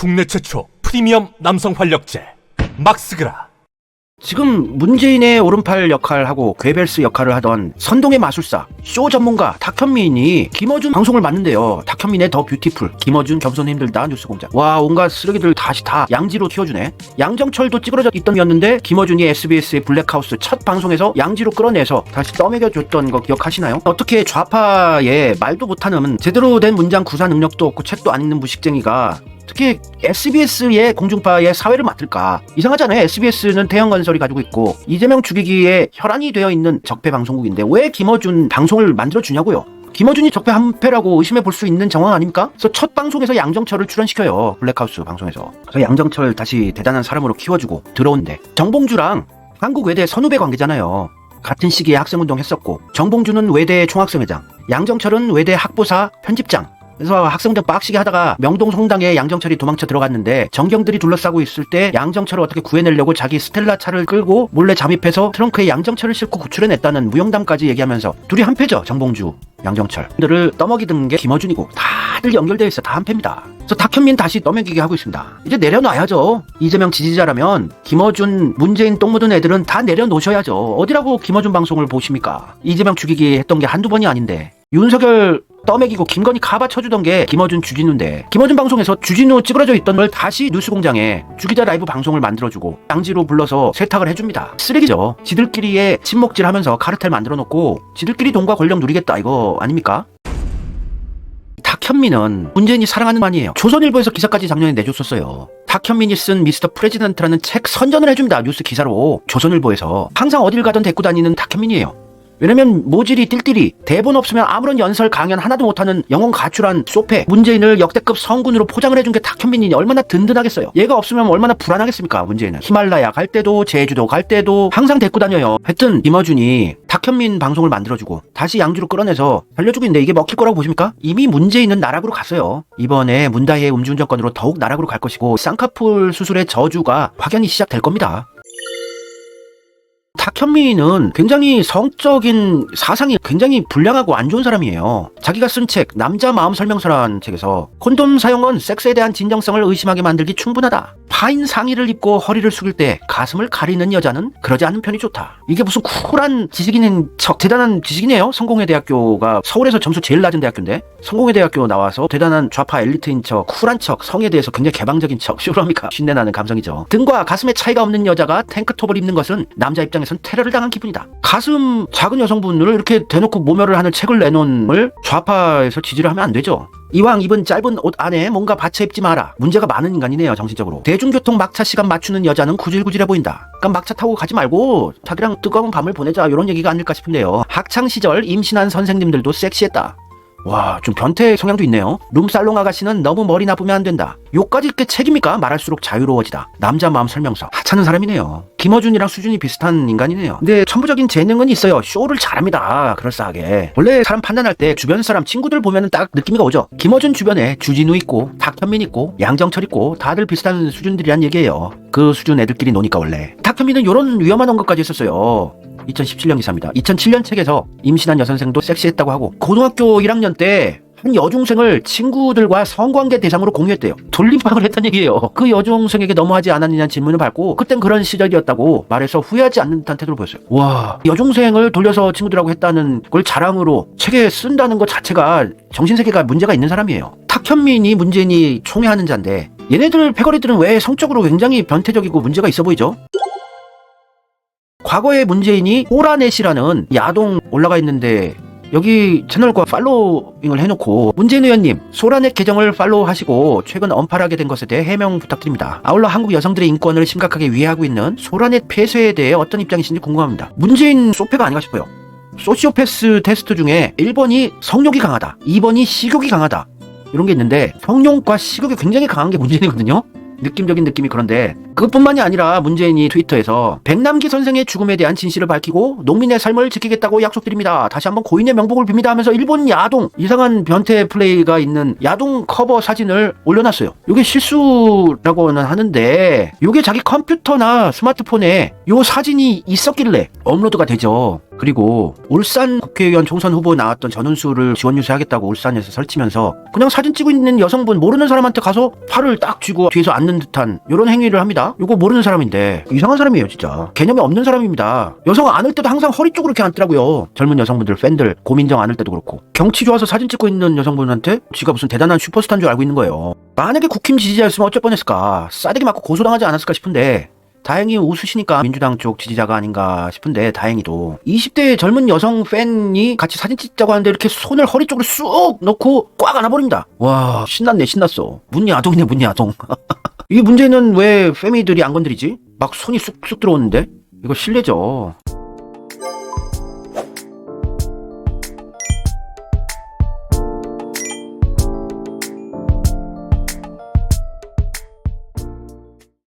국내 최초 프리미엄 남성 활력제 막스그라. 지금 문재인의 오른팔 역할하고 괴벨스 역할을 하던 선동의 마술사, 쇼 전문가 탁현민이 김어준 방송을 맡는데요. 탁현민의 더 뷰티풀, 김어준 겸손 힘들다 뉴스공장. 와, 온갖 쓰레기들 다시 다 양지로 키워주네. 양정철도 찌그러져 있던 이었는데 김어준이 SBS의 블랙하우스 첫 방송에서 양지로 끌어내서 다시 떠먹여줬던 거 기억하시나요? 어떻게 좌파의 말도 못하는 제대로 된 문장 구사 능력도 없고 책도 안 읽는 무식쟁이가 특히 SBS의 공중파의 사회를 맡을까? 이상하잖아요. SBS는 대형건설이 가지고 있고 이재명 죽이기에 혈안이 되어 있는 적폐 방송국인데 왜 김어준 방송을 만들어주냐고요. 김어준이 적폐 한패라고 의심해 볼 수 있는 정황 아닙니까? 그래서 첫 방송에서 양정철을 출연시켜요. 블랙하우스 방송에서. 그래서 양정철 다시 대단한 사람으로 키워주고 들어온대. 정봉주랑 한국 외대 선후배 관계잖아요. 같은 시기에 학생운동 했었고 정봉주는 외대 총학생회장, 양정철은 외대 학보사 편집장. 그래서 학생운동 빡시게 하다가 명동 성당에 양정철이 도망쳐 들어갔는데 정경들이 둘러싸고 있을 때 양정철을 어떻게 구해내려고 자기 스텔라 차를 끌고 몰래 잠입해서 트렁크에 양정철을 싣고 구출해냈다는 무용담까지 얘기하면서 둘이 한패죠. 정봉주, 양정철. 들을 떠먹이던 게 김어준이고 다들 연결되어 있어. 다 한패입니다. 그래서 탁현민 다시 떠먹이게 하고 있습니다. 이제 내려놔야죠. 이재명 지지자라면 김어준, 문재인 똥 묻은 애들은 다 내려놓으셔야죠. 어디라고 김어준 방송을 보십니까? 이재명 죽이기 했던 게 한두 번이 아닌데. 윤석열 떠먹이고 김건희 카바 쳐주던 게 김어준 주진우인데 김어준 방송에서 주진우 찌그러져 있던 걸 다시 뉴스공장에 주기자 라이브 방송을 만들어주고 양지로 불러서 세탁을 해줍니다. 쓰레기죠. 지들끼리의 친목질하면서 카르텔 만들어놓고 지들끼리 돈과 권력 누리겠다 이거 아닙니까? 탁현민은 문재인이 사랑하는 만이에요. 조선일보에서 기사까지 작년에 내줬었어요. 탁현민이 쓴 미스터 프레지던트라는 책 선전을 해줍니다. 뉴스 기사로 조선일보에서. 항상 어딜 가든 데리고 다니는 탁현민이에요. 왜냐면 모질이 띨띨이 대본 없으면 아무런 연설 강연 하나도 못하는 영혼 가출한 소패 문재인을 역대급 성군으로 포장을 해준 게 탁현민이 얼마나 든든하겠어요. 얘가 없으면 얼마나 불안하겠습니까. 문재인은 히말라야 갈 때도 제주도 갈 때도 항상 데리고 다녀요. 하여튼 김어준이 탁현민 방송을 만들어주고 다시 양주로 끌어내서 살려주고 있는데 이게 먹힐 거라고 보십니까? 이미 문재인은 나락으로 갔어요. 이번에 문다희의 음주운전 건으로 더욱 나락으로 갈 것이고 쌍꺼풀 수술의 저주가 확연히 시작될 겁니다. 탁현민은 굉장히 성적인 사상이 굉장히 불량하고 안 좋은 사람이에요. 자기가 쓴 책 남자 마음 설명서라는 책에서 콘돔 사용은 섹스에 대한 진정성을 의심하게 만들기 충분하다. 파인 상의를 입고 허리를 숙일 때 가슴을 가리는 여자는 그러지 않는 편이 좋다. 이게 무슨 쿨한 지식인인 척 대단한 지식이네요. 성공회대학교가 서울에서 점수 제일 낮은 대학교인데 성공회대학교 나와서 대단한 좌파 엘리트인 척 쿨한 척 성에 대해서 굉장히 개방적인 척 쇼랍니까? 신내나는 감성이죠. 등과 가슴에 차이가 없는 여자가 탱크톱을 입는 것은 남자 입장에선 테러를 당한 기분이다. 가슴 작은 여성분을 이렇게 대놓고 모멸을 하는 책을 내놓음을 좌파에서 지지를 하면 안 되죠. 이왕 입은 짧은 옷 안에 뭔가 받쳐 입지 마라. 문제가 많은 인간이네요. 정신적으로. 대중교통 막차 시간 맞추는 여자는 구질구질해 보인다. 그러니까 막차 타고 가지 말고 자기랑 뜨거운 밤을 보내자 이런 얘기가 아닐까 싶은데요. 학창시절 임신한 선생님들도 섹시했다. 와, 좀 변태 성향도 있네요. 룸살롱 아가씨는 너무 머리 나쁘면 안 된다. 요까지 이렇게 책입니까? 말할수록 자유로워지다. 남자 마음 설명서. 하찮은 사람이네요. 김어준이랑 수준이 비슷한 인간이네요. 근데 천부적인 재능은 있어요. 쇼를 잘합니다. 그럴싸하게. 원래 사람 판단할 때 주변 사람 친구들 보면 딱 느낌이 오죠. 김어준 주변에 주진우 있고 탁현민 있고 양정철 있고 다들 비슷한 수준들이란 얘기예요. 그 수준 애들끼리 노니까 원래. 탁현민은 요런 위험한 언급까지 했었어요. 2017년 기사입니다. 2007년 책에서 임신한 여선생도 섹시했다고 하고 고등학교 1학년 때 한 여중생을 친구들과 성관계 대상으로 공유했대요. 돌림방을 했단 얘기예요. 그 여중생에게 너무하지 않았느냐는 질문을 받고 그땐 그런 시절이었다고 말해서 후회하지 않는 듯한 태도를 보였어요. 와, 여중생을 돌려서 친구들하고 했다는 걸 자랑으로 책에 쓴다는 것 자체가 정신세계가 문제가 있는 사람이에요. 탁현민이 문재인이 총애하는 자인데 얘네들 패거리들은 왜 성적으로 굉장히 변태적이고 문제가 있어 보이죠? 과거에 문재인이 호라넷이라는 야동 올라가 있는데 여기 채널과 팔로잉을 해놓고 문재인 의원님 소라넷 계정을 팔로우하시고 최근 언팔하게 된 것에 대해 해명 부탁드립니다. 아울러 한국 여성들의 인권을 심각하게 위해하고 있는 소라넷 폐쇄에 대해 어떤 입장이신지 궁금합니다. 문재인 소패가 아닌가 싶어요. 소시오패스 테스트 중에 1번이 성욕이 강하다, 2번이 식욕이 강하다 이런 게 있는데 성욕과 식욕이 굉장히 강한 게 문재인이거든요. 느낌적인 느낌이 그런데 그것뿐만이 아니라 문재인이 트위터에서 백남기 선생의 죽음에 대한 진실을 밝히고 농민의 삶을 지키겠다고 약속드립니다. 다시 한번 고인의 명복을 빕니다 하면서 일본 야동 이상한 변태 플레이가 있는 야동 커버 사진을 올려놨어요. 이게 실수라고는 하는데 이게 자기 컴퓨터나 스마트폰에 요 사진이 있었길래 업로드가 되죠. 그리고 울산 국회의원 총선 후보 나왔던 전은수를 지원 유세하겠다고 울산에서 설치면서 그냥 사진 찍고 있는 여성분 모르는 사람한테 가서 팔을 딱 쥐고 뒤에서 앉는 듯한 이런 행위를 합니다. 이거 모르는 사람인데 이상한 사람이에요 진짜. 개념이 없는 사람입니다. 여성 안을 때도 항상 허리 쪽으로 이렇게 앉더라고요. 젊은 여성분들 팬들 고민정 안을 때도 그렇고 경치 좋아서 사진 찍고 있는 여성분한테 지가 무슨 대단한 슈퍼스타인 줄 알고 있는 거예요. 만약에 국힘 지지자였으면 어쩔 뻔했을까. 싸대기 맞고 고소당하지 않았을까 싶은데 다행히 웃으시니까 민주당 쪽 지지자가 아닌가 싶은데 다행히도 20대 젊은 여성 팬이 같이 사진 찍자고 하는데 이렇게 손을 허리 쪽으로 쑥 넣고 꽉 안아버립니다. 와 신났네 신났어. 문야동이네 문야동. 이 문제는 왜 페미들이 안 건드리지? 막 손이 쑥쑥 들어오는데 이거 실례죠.